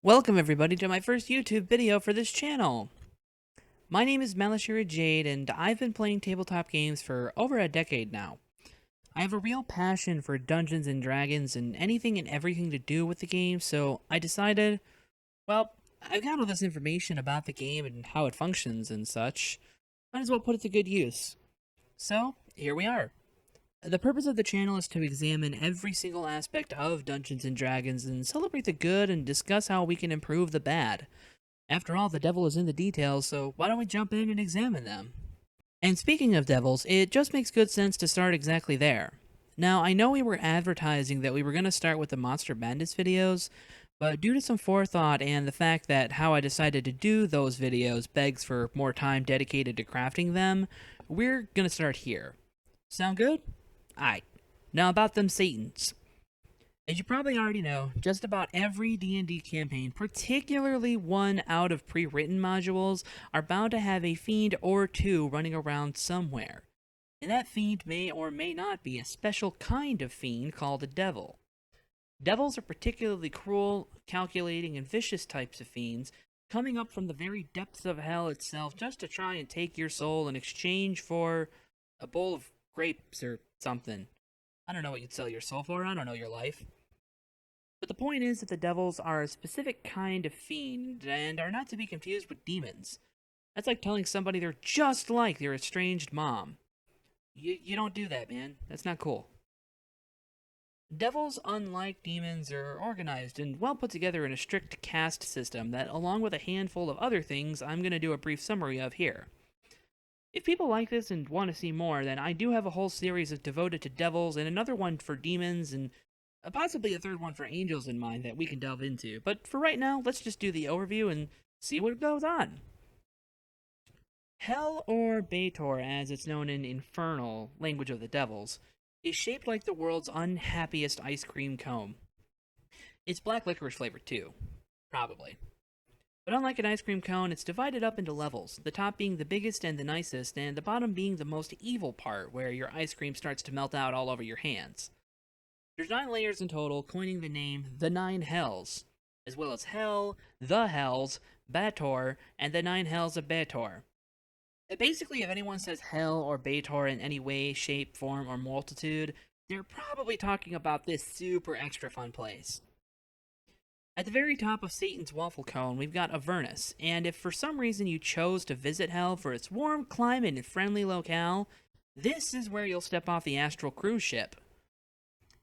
Welcome everybody to my first YouTube video for this channel. My name is Malashira Jade and I've been playing tabletop games for over a decade now. I have a real passion for Dungeons and Dragons and anything and everything to do with the game, so I decided, well, I've got all this information about the game and how it functions and such. Might as well put it to good use. So, here we are. The purpose of the channel is to examine every single aspect of Dungeons and Dragons and celebrate the good and discuss how we can improve the bad. After all, the devil is in the details, so why don't we jump in and examine them? And speaking of devils, it just makes good sense to start exactly there. Now, I know we were advertising that we were going to start with the Monster Madness videos, but due to some forethought and the fact that how I decided to do those videos begs for more time dedicated to crafting them, we're going to start here. Sound good? Aight. Now about them Satans. As you probably already know, just about every D&D campaign, particularly one out of pre-written modules, are bound to have a fiend or two running around somewhere. And that fiend may or may not be a special kind of fiend called a devil. Devils are particularly cruel, calculating, and vicious types of fiends, coming up from the very depths of hell itself just to try and take your soul in exchange for a bowl of grapes or something. I don't know what you'd sell your soul for, I don't know your life. But the point is that the devils are a specific kind of fiend and are not to be confused with demons. That's like telling somebody they're just like their estranged mom. You don't do that, man. That's not cool. Devils, unlike demons, are organized and well put together in a strict caste system that, along with a handful of other things, I'm going to do a brief summary of here. If people like this and want to see more, then I do have a whole series devoted to devils and another one for demons and possibly a third one for angels in mind that we can delve into. But for right now, let's just do the overview and see what goes on. Hell, or Baator as it's known in Infernal, language of the devils, is shaped like the world's unhappiest ice cream cone. It's black licorice flavored too. Probably. But unlike an ice cream cone, it's divided up into levels, the top being the biggest and the nicest, and the bottom being the most evil part, where your ice cream starts to melt out all over your hands. There's 9 layers in total, coining the name the 9 Hells, as well as Hell, the Hells, Baator, and the 9 Hells of Baator. Basically, if anyone says Hell or Baator in any way, shape, form, or multitude, they're probably talking about this super extra fun place. At the very top of Satan's waffle cone, we've got a vernus, and if for some reason you chose to visit Hell for its warm climate and friendly locale, this is where you'll step off the astral cruise ship.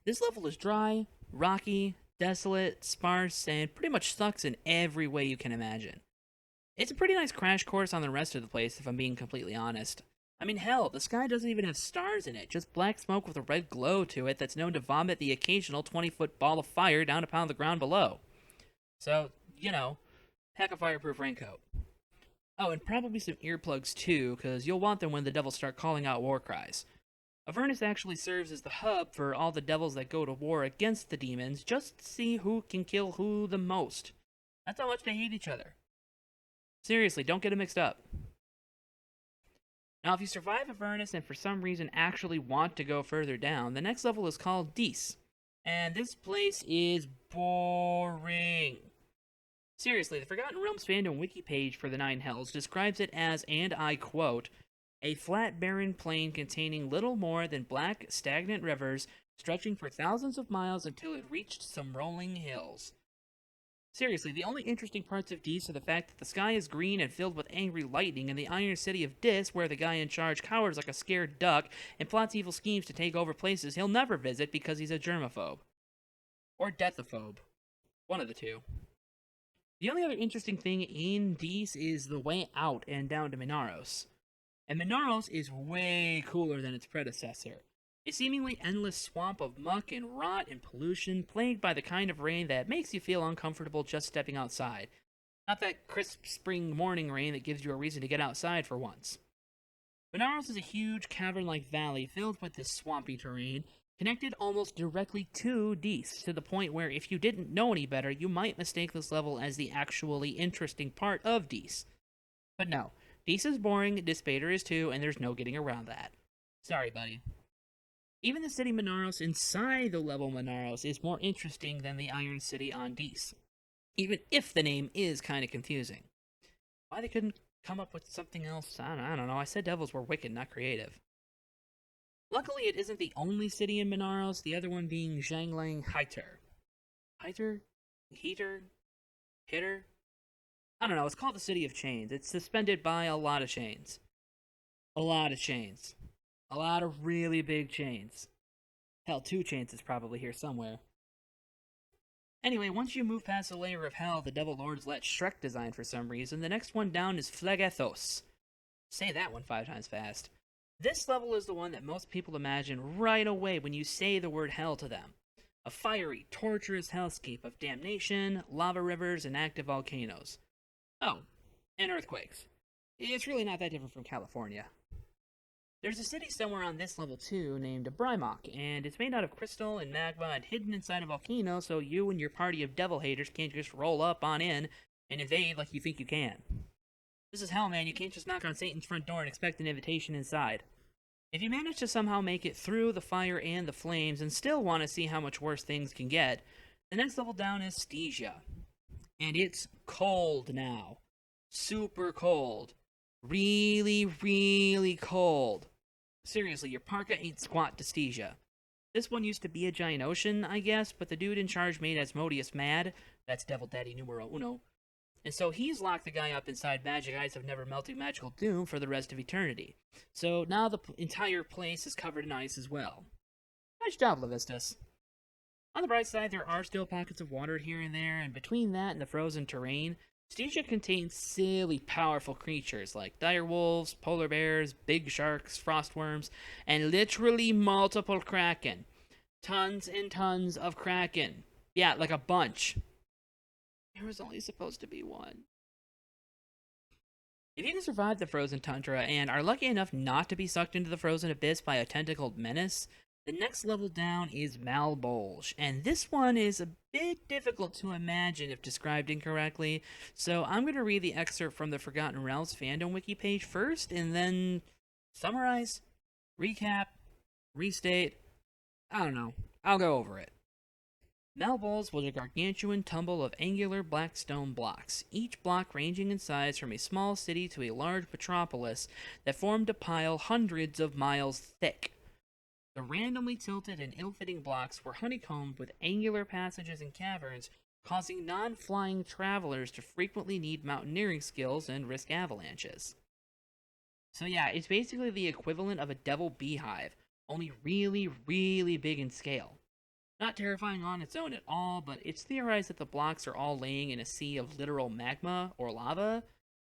This level is dry, rocky, desolate, sparse, and pretty much sucks in every way you can imagine. It's a pretty nice crash course on the rest of the place, if I'm being completely honest. I mean, hell, the sky doesn't even have stars in it, just black smoke with a red glow to it that's known to vomit the occasional 20-foot ball of fire down upon the ground below. So, pack a fireproof raincoat. Oh, and probably some earplugs too, because you'll want them when the devils start calling out war cries. Avernus actually serves as the hub for all the devils that go to war against the demons, just to see who can kill who the most. That's how much they hate each other. Seriously, don't get it mixed up. Now, if you survive Avernus and for some reason actually want to go further down, the next level is called Dece. And this place is boring. Seriously, the Forgotten Realms fandom wiki page for the 9 Hells describes it as, and I quote, a flat, barren plain containing little more than black, stagnant rivers stretching for thousands of miles until it reached some rolling hills. Seriously, the only interesting parts of Dece are the fact that the sky is green and filled with angry lightning, and the iron city of Dis, where the guy in charge cowers like a scared duck and plots evil schemes to take over places he'll never visit because he's a germaphobe. Or deathophobe. One of the two. The only other interesting thing in Dece is the way out and down to Minaros. And Minaros is way cooler than its predecessor. A seemingly endless swamp of muck and rot and pollution, plagued by the kind of rain that makes you feel uncomfortable just stepping outside. Not that crisp spring morning rain that gives you a reason to get outside for once. Minaros is a huge cavern-like valley filled with this swampy terrain, connected almost directly to Dece, to the point where if you didn't know any better, you might mistake this level as the actually interesting part of Dece. But no, Dece is boring, Baator is too, and there's no getting around that. Sorry, buddy. Even the city Minaros inside the level Minaros is more interesting than the Iron City on Dece. even if the name is kind of confusing. Why they couldn't come up with something else, I don't know. I said devils were wicked, not creative. Luckily, it isn't the only city in Benaros, the other one being Zhanglang Haiter. Haiter? Heater? Hitter? I don't know, it's called the City of Chains. It's suspended by a lot of chains. A lot of chains. A lot of really big chains. Hell, 2 chains is probably here somewhere. Anyway, once you move past the layer of hell the Devil Lords let Shrek design for some reason, the next one down is ethos. Say that one 5 times fast. This level is the one that most people imagine right away when you say the word hell to them. A fiery, torturous hellscape of damnation, lava rivers, and active volcanoes. Oh, and earthquakes. It's really not that different from California. There's a city somewhere on this level too named Brymok, and it's made out of crystal and magma and hidden inside a volcano, so you and your party of devil haters can't just roll up on in and invade like you think you can. This is hell, man. You can't just knock on Satan's front door and expect an invitation inside. If you manage to somehow make it through the fire and the flames and still want to see how much worse things can get, the next level down is Stygia. And it's cold now. Super cold. Really, really cold. Seriously, your parka ain't squat to Stygia. This one used to be a giant ocean, I guess, but the dude in charge made Asmonius mad. That's Devil Daddy numero uno. And so he's locked the guy up inside magic ice of never-melting magical doom for the rest of eternity. So now the entire place is covered in ice as well. Nice job, Levistus. On the bright side, there are still pockets of water here and there, and between that and the frozen terrain, Stygia contains silly, powerful creatures like direwolves, polar bears, big sharks, frostworms, and literally multiple kraken. Tons and tons of kraken. Yeah, like a bunch. There was only supposed to be one. If you can survive the frozen tundra and are lucky enough not to be sucked into the frozen abyss by a tentacled menace, the next level down is malbolge, and this one is a bit difficult to imagine if described incorrectly, so I'm going to read the excerpt from the Forgotten Realms fandom wiki page first, and then summarize, recap, restate, I don't know, I'll go over it. Malbolge was a gargantuan tumble of angular black stone blocks, each block ranging in size from a small city to a large metropolis that formed a pile hundreds of miles thick. The randomly tilted and ill-fitting blocks were honeycombed with angular passages and caverns, causing non-flying travelers to frequently need mountaineering skills and risk avalanches. So yeah, it's basically the equivalent of a devil beehive, only really, really big in scale. Not terrifying on its own at all, but it's theorized that the blocks are all laying in a sea of literal magma or lava.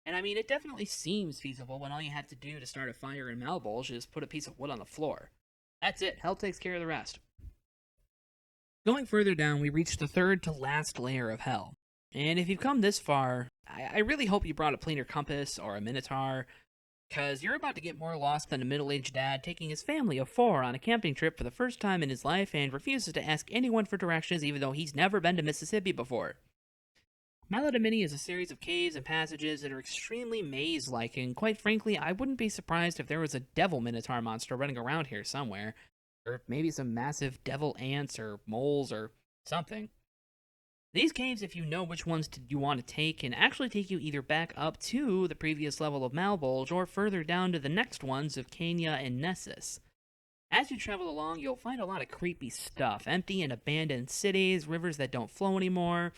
And I mean, it definitely seems feasible when all you have to do to start a fire in Malbolge is put a piece of wood on the floor. That's it. Hell takes care of the rest. Going further down, we reach the third to last layer of hell. And if you've come this far, I really hope you brought a planar compass or a minotaur, because you're about to get more lost than a middle-aged dad taking his family of 4 on a camping trip for the first time in his life and refuses to ask anyone for directions even though he's never been to Mississippi before. Maladamini is a series of caves and passages that are extremely maze-like, and quite frankly, I wouldn't be surprised if there was a devil minotaur monster running around here somewhere. Or maybe some massive devil ants or moles or something. These caves, if you know which ones you want to take, can actually take you either back up to the previous level of Malbolge or further down to the next ones of Kenya and Nessus. As you travel along, you'll find a lot of creepy stuff. Empty and abandoned cities, rivers that don't flow anymore,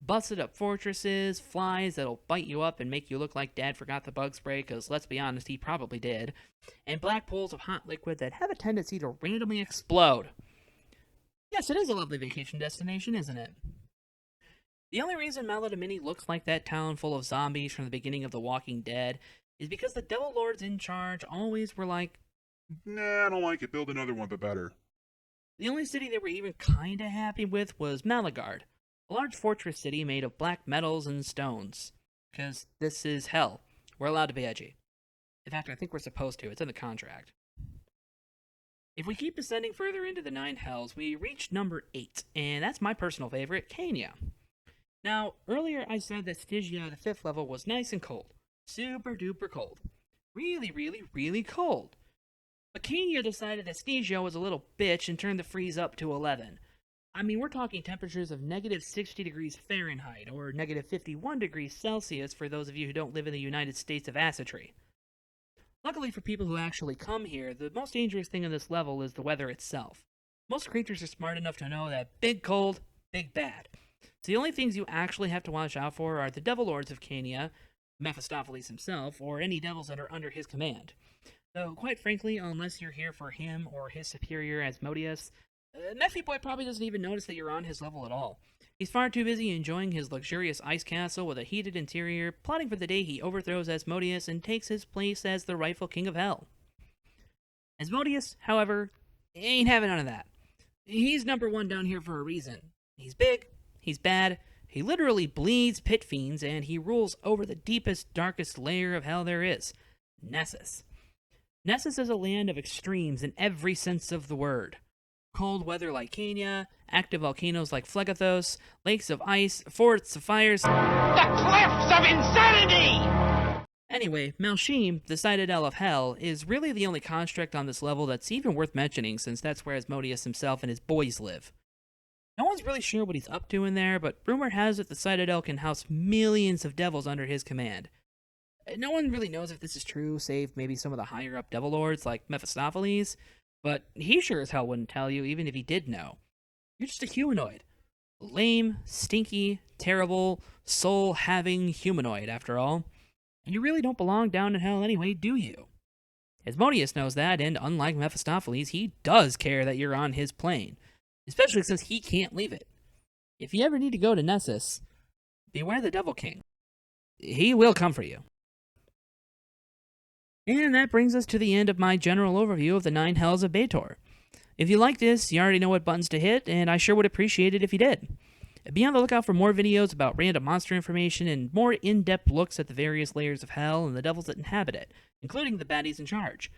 busted up fortresses, flies that'll bite you up and make you look like Dad forgot the bug spray, because let's be honest, he probably did, and black pools of hot liquid that have a tendency to randomly explode. Yes, it is a lovely vacation destination, isn't it? The only reason Maladamini looks like that town full of zombies from the beginning of The Walking Dead is because the Devil Lords in charge always were like, nah, I don't like it, build another one but better. The only city they were even kinda happy with was Malagard, a large fortress city made of black metals and stones. Because this is hell. We're allowed to be edgy. In fact, I think we're supposed to. It's in the contract. If we keep descending further into the 9 hells, we reach number 8, and that's my personal favorite, Kenya. Now, earlier I said that Stygia, the 5th level, was nice and cold. Super duper cold. Really, really, really cold. But Kenya decided that Stygia was a little bitch and turned the freeze up to 11. I mean, we're talking temperatures of negative 60 degrees Fahrenheit or negative 51 degrees Celsius for those of you who don't live in the United States of Asatry. Luckily for people who actually come here, the most dangerous thing in this level is the weather itself. Most creatures are smart enough to know that big cold, big bad. So the only things you actually have to watch out for are the Devil Lords of Cania, Mephistopheles himself, or any devils that are under his command. Though, quite frankly, unless you're here for him or his superior Asmodius, Mephi Boy probably doesn't even notice that you're on his level at all. He's far too busy enjoying his luxurious ice castle with a heated interior, plotting for the day he overthrows Asmodius and takes his place as the rightful king of hell. Asmodius, however, ain't having none of that. He's number one down here for a reason. He's big, he's bad, he literally bleeds pit fiends, and he rules over the deepest, darkest layer of hell there is, Nessus. Nessus is a land of extremes in every sense of the word. Cold weather like Cania, active volcanoes like Phlegethos, lakes of ice, forests of fires. The cliffs of insanity! Anyway, Malshim, the Citadel of Hell, is really the only construct on this level that's even worth mentioning, since that's where Asmodius himself and his boys live. No one's really sure what he's up to in there, but rumor has it the Citadel can house millions of devils under his command. No one really knows if this is true, save maybe some of the higher-up devil lords like Mephistopheles, but he sure as hell wouldn't tell you, even if he did know. You're just a humanoid. Lame, stinky, terrible, soul-having humanoid, after all. And you really don't belong down in hell anyway, do you? Asmodius knows that, and unlike Mephistopheles, he does care that you're on his plane, especially since he can't leave it. If you ever need to go to Nessus, beware the Devil King. He will come for you. And that brings us to the end of my general overview of the 9 Hells of Baator. If you like this, you already know what buttons to hit, and I sure would appreciate it if you did. Be on the lookout for more videos about random monster information and more in-depth looks at the various layers of hell and the devils that inhabit it, including the baddies in charge.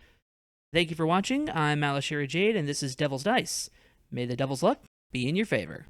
Thank you for watching. I'm Malashira Jade, and this is Devil's Dice. May the devil's luck be in your favor.